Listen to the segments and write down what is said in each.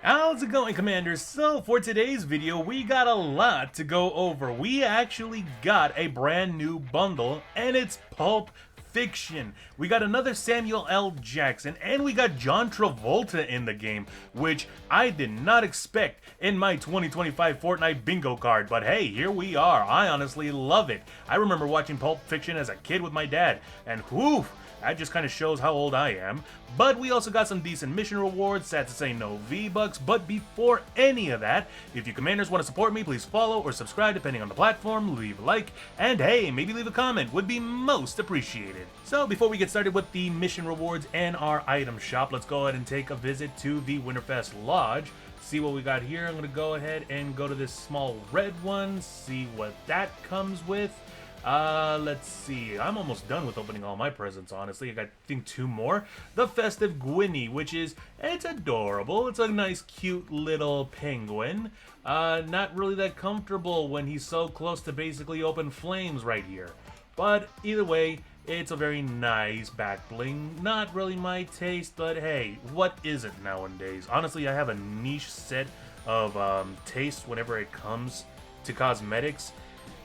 How's it going, Commanders? So for today's video, we got a lot to go over. We actually got a brand new bundle, and it's Pulp Fiction. We got another Samuel L. Jackson, and we got John Travolta in the game, which I did not expect in my 2025 Fortnite bingo card, but hey, here we are. I honestly love it. I remember watching Pulp Fiction as a kid with my dad, and whew, that just kind of shows how old I am. But we also got some decent mission rewards, sad to say no V-Bucks, but before any of that, if you Commanders want to support me, please follow or subscribe depending on the platform, leave a like, and hey, maybe leave a comment, would be most appreciated. So before we get started with the mission rewards and our item shop, let's go ahead and take a visit to the Winterfest Lodge. See what we got here. I'm going to go ahead and go to this small red one, see what that comes with. Let's see. I'm almost done with opening all my presents, honestly. I got, I think, 2 more. The Festive Gwynny, which is, it's adorable. It's a nice, cute little penguin. Not really that comfortable when he's so close to basically open flames right here. But either way, it's a very nice back bling. Not really my taste, but hey, what is it nowadays? Honestly, I have a niche set of tastes whenever it comes to cosmetics.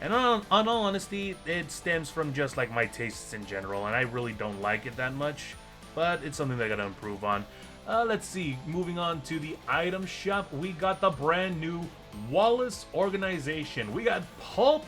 And on all honesty, it stems from just like my tastes in general, and I really don't like it that much, but it's something that I gotta improve on. Let's see, moving on to the item shop, we got the brand new Wildest organization. We got Pulp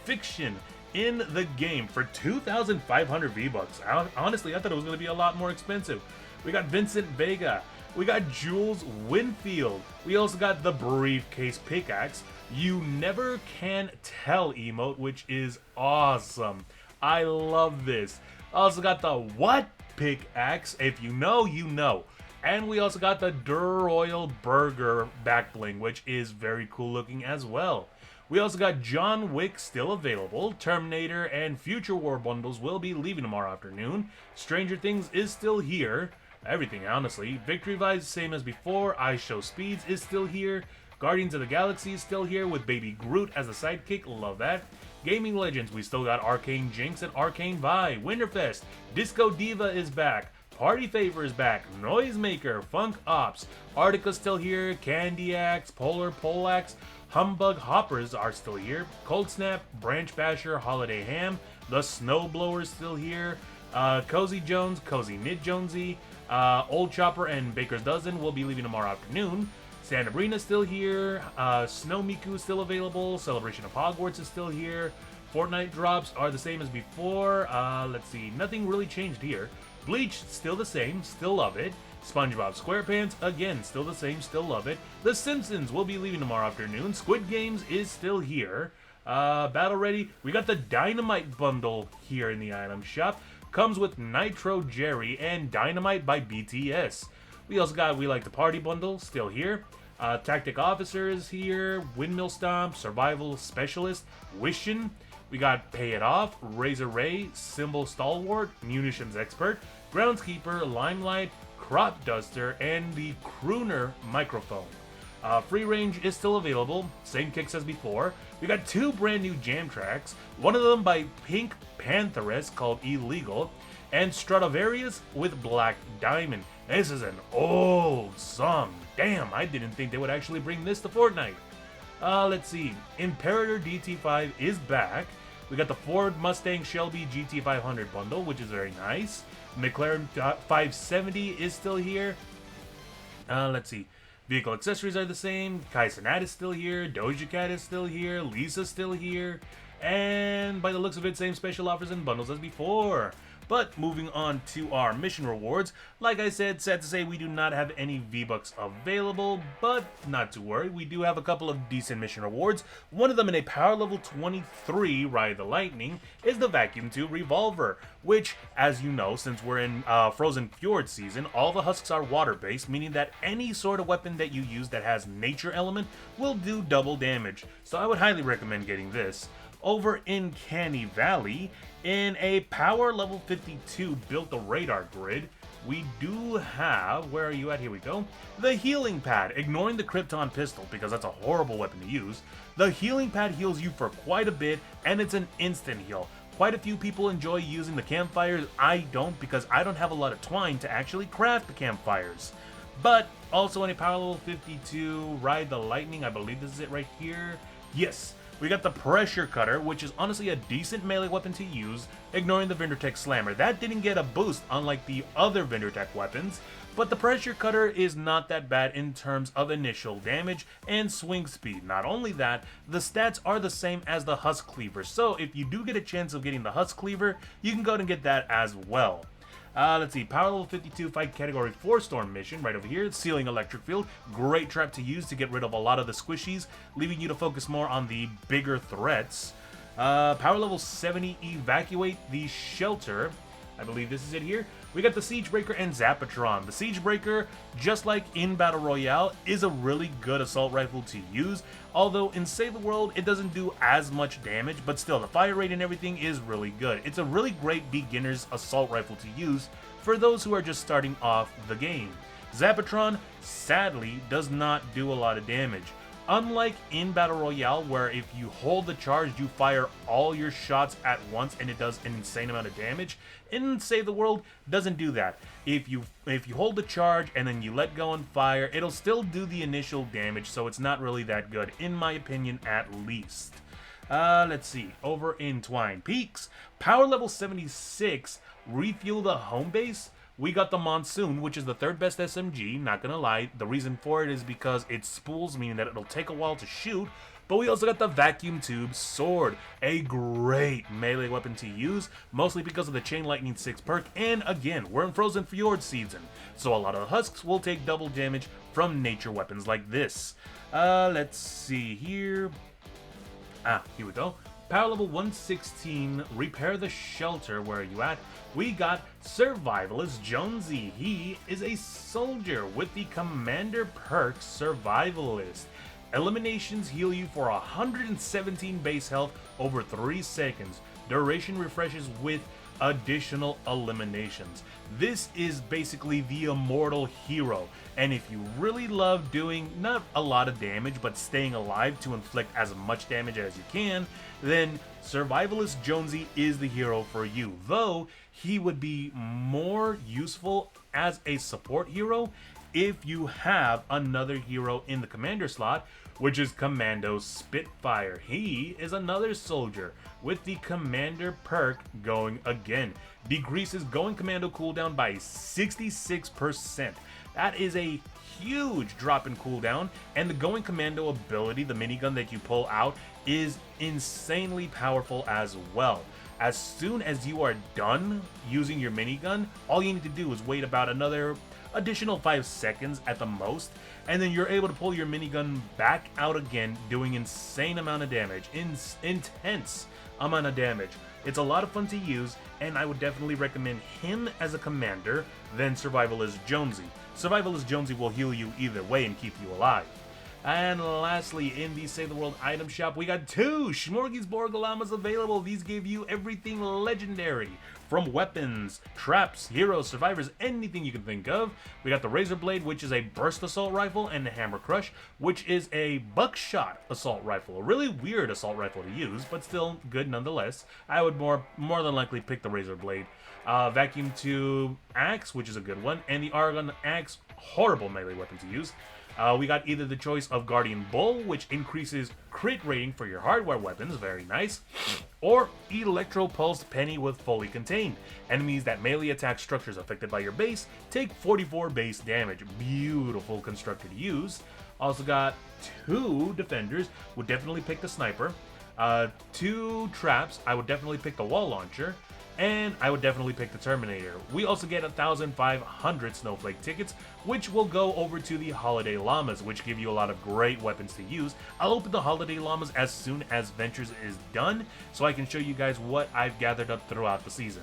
Fiction in the game for 2,500 V-Bucks. Honestly, I thought it was gonna be a lot more expensive. We got Vincent Vega. We got Jules Winfield. We also got the Briefcase Pickaxe. You never can tell emote, which is awesome. I love this. Also got the What Pickaxe. If you know, you know. And we also got the Duroil Burger back bling, which is very cool looking as well. We also got John Wick still available. Terminator and Future War bundles will be leaving tomorrow afternoon. Stranger Things is still here. Everything, honestly. Victory Vibes, same as before. I Show Speeds is still here. Guardians of the Galaxy is still here with Baby Groot as a sidekick. Love that. Gaming Legends, we still got Arcane Jinx and Arcane Vi. Winterfest, Disco Diva is back. Party Favor is back. Noisemaker, Funk Ops. Arctica's still here. Candy Axe, Polar Polax. Humbug Hoppers are still here. Cold Snap, Branch Basher, Holiday Ham. The Snowblower is still here. Cozy Jones, Cozy Knit Jonesy. Old Chopper and Baker's Dozen will be leaving tomorrow afternoon. Santa Brina still here. Snow Miku is still available. Celebration of Hogwarts is still here. Fortnite drops are the same as before. Let's see. Nothing really changed here. Bleach, still the same. Still love it. SpongeBob SquarePants, again, still the same. Still love it. The Simpsons will be leaving tomorrow afternoon. Squid Games is still here. Battle Ready. We got the Dynamite bundle here in the item shop. Comes with Nitro Jerry and Dynamite by BTS. We also got We Like to Party bundle, still here. Tactic Officer is here. Windmill Stomp, Survival Specialist, Wishin'. We got Pay It Off, Razor Ray, Symbol Stalwart, Munitions Expert, Groundskeeper, Limelight, Crop Duster, and the Crooner Microphone. Free range is still available, same kicks as before. We got 2 brand new jam tracks, one of them by Pink Pantheress called Illegal, and Stradivarius with Black Diamond. This is an old song. Damn, I didn't think they would actually bring this to Fortnite. Let's see. Imperator DT5 is back. We got the Ford Mustang Shelby GT500 bundle, which is very nice. McLaren 570 is still here. Let's see. Vehicle accessories are the same. Kai Cenat is still here. Doja Cat is still here. Lisa's still here. And by the looks of it, same special offers and bundles as before. But moving on to our mission rewards, like I said, sad to say we do not have any V-Bucks available, but not to worry, we do have a couple of decent mission rewards. One of them in a power level 23, Ride the Lightning, is the Vacuum 2 Revolver, which, as you know, since we're in Frozen Fjord season, all the husks are water-based, meaning that any sort of weapon that you use that has nature element will do double damage. So I would highly recommend getting this. Over in Canny Valley, in a power level 52 built the radar grid, we do have, where are you at? Here we go. The Healing Pad, ignoring the Krypton Pistol because that's a horrible weapon to use. The Healing Pad heals you for quite a bit, and it's an instant heal. Quite a few people enjoy using the campfires. I don't, because I don't have a lot of twine to actually craft the campfires. But also in a power level 52, Ride the Lightning, I believe this is it right here. Yes, we got the Pressure Cutter, which is honestly a decent melee weapon to use, ignoring the Vindertech Slammer. That didn't get a boost unlike the other Vindertech weapons, but the Pressure Cutter is not that bad in terms of initial damage and swing speed. Not only that, the stats are the same as the Husk Cleaver, so if you do get a chance of getting the Husk Cleaver, you can go ahead and get that as well. Let's see, power level 52 fight category 4 storm mission right over here. Sealing electric field, great trap to use to get rid of a lot of the squishies, leaving you to focus more on the bigger threats. Power level 70 evacuate the shelter. I believe this is it here. We got the Siege Breaker and Zapatron. The Siege Breaker, just like in Battle Royale, is a really good assault rifle to use. Although in Save the World, it doesn't do as much damage, but still, the fire rate and everything is really good. It's a really great beginner's assault rifle to use for those who are just starting off the game. Zapatron, sadly, does not do a lot of damage. Unlike in Battle Royale, where if you hold the charge, you fire all your shots at once and it does an insane amount of damage, in Save the World, doesn't do that. If you hold the charge and then you let go and fire, it'll still do the initial damage, so it's not really that good, in my opinion at least. Let's see, over in Twine Peaks, power level 76, refuel the home base. We got the Monsoon, which is the third best SMG, not gonna lie. The reason for it is because it spools, meaning that it'll take a while to shoot. But we also got the Vacuum Tube Sword, a great melee weapon to use, mostly because of the Chain Lightning 6 perk, and again, we're in Frozen Fjord season, so a lot of the husks will take double damage from nature weapons like this. Let's see here. Here we go. Power level 116, repair the shelter. Where are you at? We got Survivalist Jonesy. He is a soldier with the Commander perk Survivalist. Eliminations heal you for 117 base health over 3 seconds. Duration refreshes with additional eliminations. This is basically the immortal hero, and if you really love doing not a lot of damage but staying alive to inflict as much damage as you can, then Survivalist Jonesy is the hero for you, though he would be more useful as a support hero if you have another hero in the commander slot, which is Commando Spitfire. He is another soldier with the commander perk going again. Decreases going commando cooldown by 66%. That is a huge drop in cooldown, and the going commando ability, the minigun that you pull out, is insanely powerful as well. As soon as you are done using your minigun, all you need to do is wait about another additional 5 seconds at the most, and then you're able to pull your minigun back out again, doing insane amount of damage, intense amount of damage. It's a lot of fun to use, and I would definitely recommend him as a commander than Survivalist Jonesy. Survivalist Jonesy will heal you either way and keep you alive. And lastly, in the Save the World item shop, we got 2 Smorgasbord Llamas available. These give you everything legendary, from weapons, traps, heroes, survivors, anything you can think of. We got the Razor Blade, which is a burst assault rifle, and the Hammer Crush, which is a buckshot assault rifle. A really weird assault rifle to use, but still good nonetheless. I would more than likely pick the Razor Blade. Vacuum Tube Axe, which is a good one, and the Argon Axe, horrible melee weapon to use. We got either the choice of Guardian Bull, which increases crit rating for your hardware weapons, very nice, or Electro Pulsed Penny with Fully Contained. Enemies that melee attack structures affected by your base take 44 base damage. Beautiful constructor to use. Also got 2 Defenders, would definitely pick the Sniper. 2 Traps, I would definitely pick the Wall Launcher. And I would definitely pick the Terminator. We also get 1,500 Snowflake tickets, which will go over to the Holiday Llamas, which give you a lot of great weapons to use. I'll open the Holiday Llamas as soon as Ventures is done, so I can show you guys what I've gathered up throughout the season.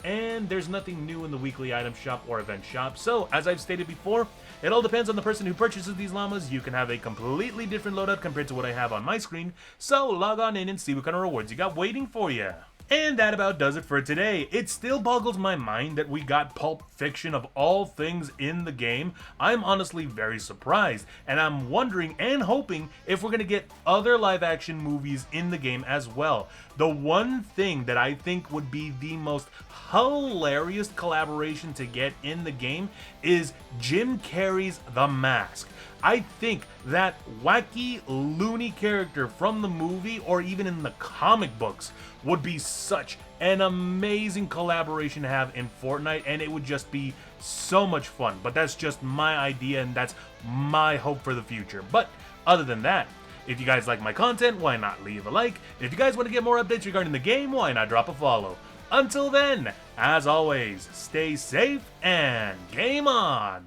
And there's nothing new in the weekly item shop or event shop, so as I've stated before, it all depends on the person who purchases these llamas. You can have a completely different loadout compared to what I have on my screen, so log on in and see what kind of rewards you got waiting for you. And that about does it for today. It still boggles my mind that we got Pulp Fiction of all things in the game. I'm honestly very surprised, and I'm wondering and hoping if we're gonna get other live action movies in the game as well. The one thing that I think would be the most hilarious collaboration to get in the game is Jim Carrey's The Mask. I think that wacky, loony character from the movie or even in the comic books would be such an amazing collaboration to have in Fortnite, and it would just be so much fun. But that's just my idea, and that's my hope for the future. But other than that, if you guys like my content, why not leave a like? If you guys want to get more updates regarding the game, why not drop a follow? Until then, as always, stay safe and game on!